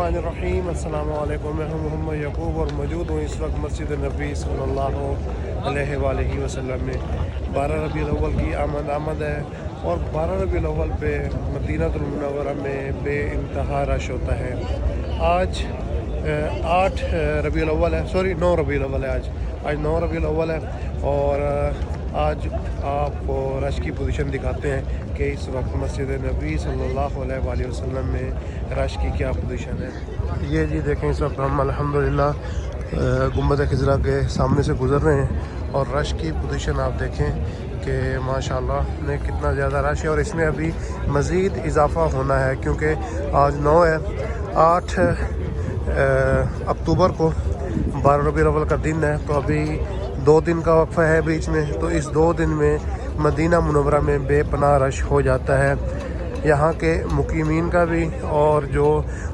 बिस्मिल्लाहिर्रहमानिर्रहीम। अस्सलाम वालेकुम। मैं हूं मोहम्मद यकूब और मौजूद हूँ इस वक्त मस्जिद नबी सल्लल्लाहु अलैहि वसल्लम में। 12 रबीउल अव्वल की आमद है और 12 रबीउल अव्वल पे मदीनतुल मुनव्वरा में बेइंतहा रश होता है। आज 8 रबीउल अव्वल है, 9 रबीउल अव्वल है। आज 9 रबीउल अव्वल है और आज आपको रश की पोजीशन दिखाते हैं कि इस वक्त मस्जिद नबी सल्लल्लाहु अलैहि वसल्लम में रश की क्या पोजीशन है। ये जी देखें, इस वक्त हम अल्हम्दुलिल्लाह गुंबद खिज़रा के सामने से गुज़र रहे हैं और रश की पोजीशन आप देखें कि माशाल्लाह ने कितना ज़्यादा रश है और इसमें अभी मज़ीद इजाफ़ा होना है क्योंकि आज 9 है, 8 अक्टूबर को 12 रबीउल अव्वल का दिन है, तो अभी 2 दिन का वक्फ़ा है बीच में। तो इस 2 दिन में मदीना मुनव्वरा में बेपनाह रश हो जाता है। यहाँ के मुकीमीन का भी और जो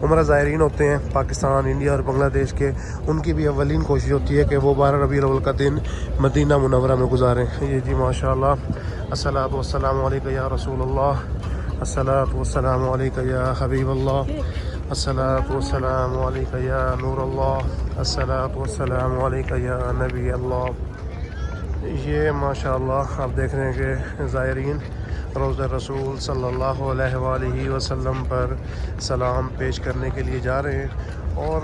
उम्रा ज़ायरीन होते हैं पाकिस्तान, इंडिया और बांग्लादेश के, उनकी भी अवलीन कोशिश होती है कि वो 12 रबीउल अव्वल का दिन मदीना मुनव्वरा में गुजारें। ये जी माशाअल्लाह। अस्सलातु वस्सलामु अलैका या रसूलल्लाह, अस्सलातु वस्सलामु अलैका या हबीबल्लाह, अस्सलातु वस्सलामु अलैका या नूरल्लाह, अस्सलातु वस्सलामु अलैका या नबी अल्लाह। ये माशाअल्लाह आप देख रहे हैं कि ज़ायरीन रोज़ा रसूल सल्लल्लाहु अलैहि वसल्लम पर सलाम पेश करने के लिए जा रहे हैं। और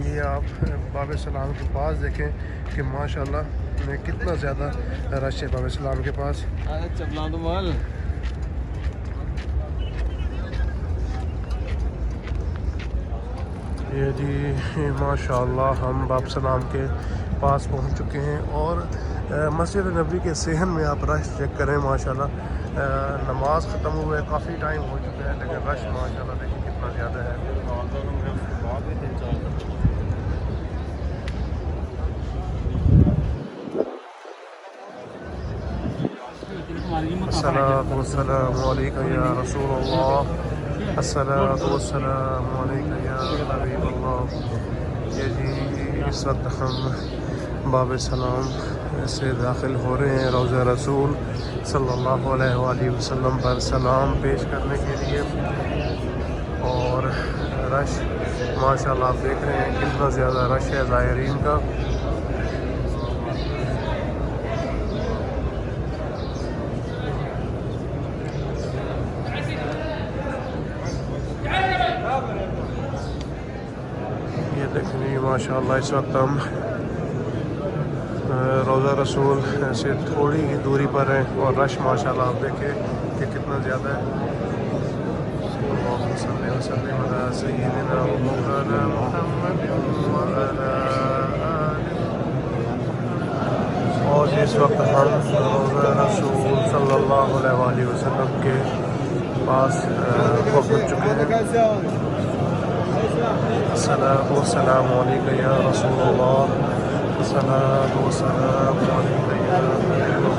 ये आप बाब सलाम के पास देखें कि माशाअल्लाह में कितना ज़्यादा रश है बाब सलाम के पास। ये जी माशाअल्लाह हम बाब सलाम के पास पहुंच चुके हैं और मस्जिद नबी के सहन में आप रश चेक करें माशाल्लाह। नमाज ख़त्म हुए काफ़ी टाइम हो चुका है लेकिन रश माशाल्लाह देखिए कितना ज़्यादा है। अस्सलातु वस्सलामु अलैका या रसूलल्लाह, अस्सलातु वस्सलामु अलैका या हबीबल्लाह। ये जी इस वक्त हम बाब सलाम से दाखिल हो रहे हैं रोज़ा रसूल सल्लल्लाहु अलैहि वसल्लम पर सलाम पेश करने के लिए। और रश माशाल्लाह आप देख रहे हैं कितना ज़्यादा रश है ज़ायरीन का। ये देखिए माशाल्लाह इस वक्त हम रोज़ा रसूल से थोड़ी ही दूरी पर है और रश माशाल्लाह आप देखें कि कितना ज़्यादा है। और इस वक्त हम रोज़ा रसूल सल्लल्लाहु अलैहि वसल्लम के पास पहुँच चुके हैं। अस्सलातु वस्सलामु अलैका या रसूलल्लाह, अस्सलातु वस्सलामु अलैका या हबीबल्लाह,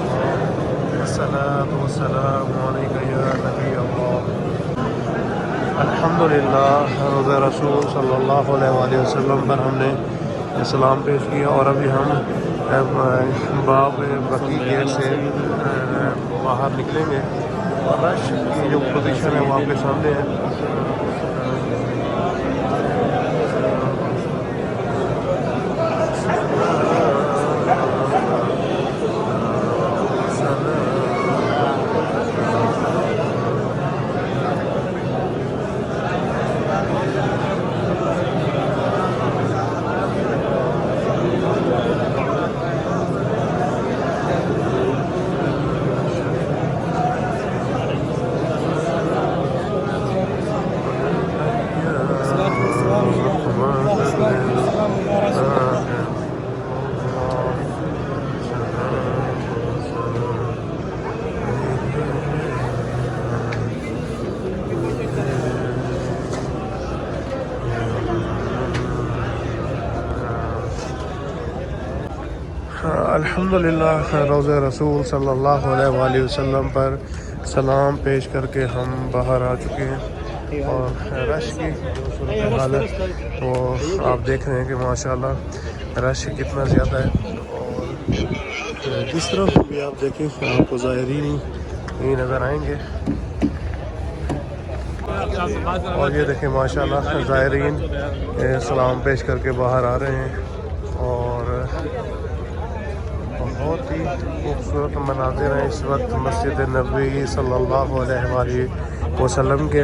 अस्सलातु वस्सलामु अलैका या नबी अल्लाह। अल्हम्दुलिल्लाह रोज़ा रसूल सल्लल्लाहु अलैहि वसल्लम पर हमने सलाम पेश किया और अभी हम बाब बकी गेट से बाहर निकलेंगे और रश की जो पोजीशन है वो आपके सामने है। अल्हम्दुलिल्लाह रोज़ा रसूल सल्लल्लाहु अलैहि वसल्लम पर सलाम पेश करके हम बाहर आ चुके हैं और रश की जो सूरत हाल है वो आप देख रहे हैं कि माशाल्लाह रश कितना ज़्यादा है। और जिस तरफ भी आप देखें आपको ज़ायरीन ही नज़र आएंगे। اور یہ دیکھیں ماشاءاللہ زائرین سلام پیش کر کے باہر آ رہے ہیں، اور بہت ہی خوبصورت مناظر ہیں اس وقت مسجد نبوی صلی اللہ علیہ وآلہ وسلم کے۔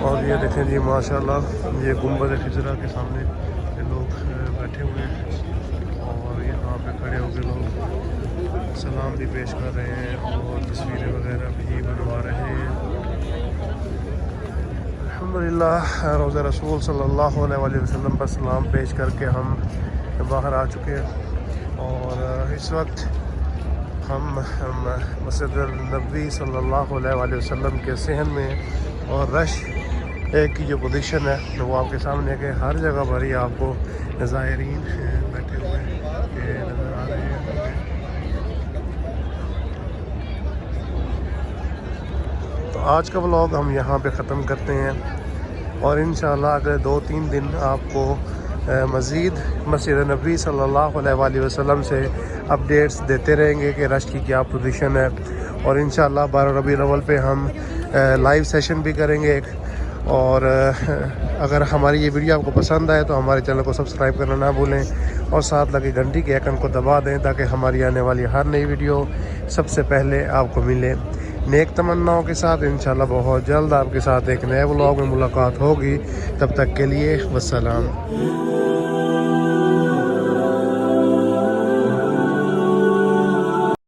اور یہ دیکھیں جی ماشاءاللہ یہ گنبد خضرا کے سامنے یہ لوگ بیٹھے ہوئے ہیں، اور یہاں پہ کھڑے ہو کے لوگ سلام بھی پیش کر رہے ہیں اور تصویریں وغیرہ بھی بنوا رہے ہیں۔ الحمدللہ روضہ رسول صلی اللہ علیہ وسلم پر سلام پیش کر کے ہم باہر آ چکے ہیں، اور اس وقت ہم مسجد النبوی صلی اللہ علیہ وسلم کے صحن میں، اور رش کی جو پوزیشن ہے وہ آپ کے سامنے ہے کہ ہر جگہ پر ہی آپ کو زائرین بیٹھے ہوئے نظر آ رہے ہیں۔ تو آج کا ولاگ ہم یہاں پہ ختم کرتے ہیں، اور انشاءاللہ اگلے 2-3 دن آپ کو مزید مسجد نبوی صلی اللہ علیہ وسلم سے اپڈیٹس دیتے رہیں گے کہ رش کی کیا پوزیشن ہے، اور انشاءاللہ 12 ربیع الاول پہ ہم لائیو سیشن بھی کریں گے ایک۔ اور اگر ہماری یہ ویڈیو آپ کو پسند آئے تو ہمارے چینل کو سبسکرائب کرنا نہ بھولیں، اور ساتھ لگے گھنٹی کے آئیکن کو دبا دیں تاکہ ہماری آنے والی ہر نئی ویڈیو سب سے پہلے آپ کو ملے۔ نیک تمناؤں کے ساتھ انشاءاللہ بہت جلد آپ کے ساتھ ایک نئے ولاگ میں ملاقات ہوگی، تب تک کے لیے والسلام۔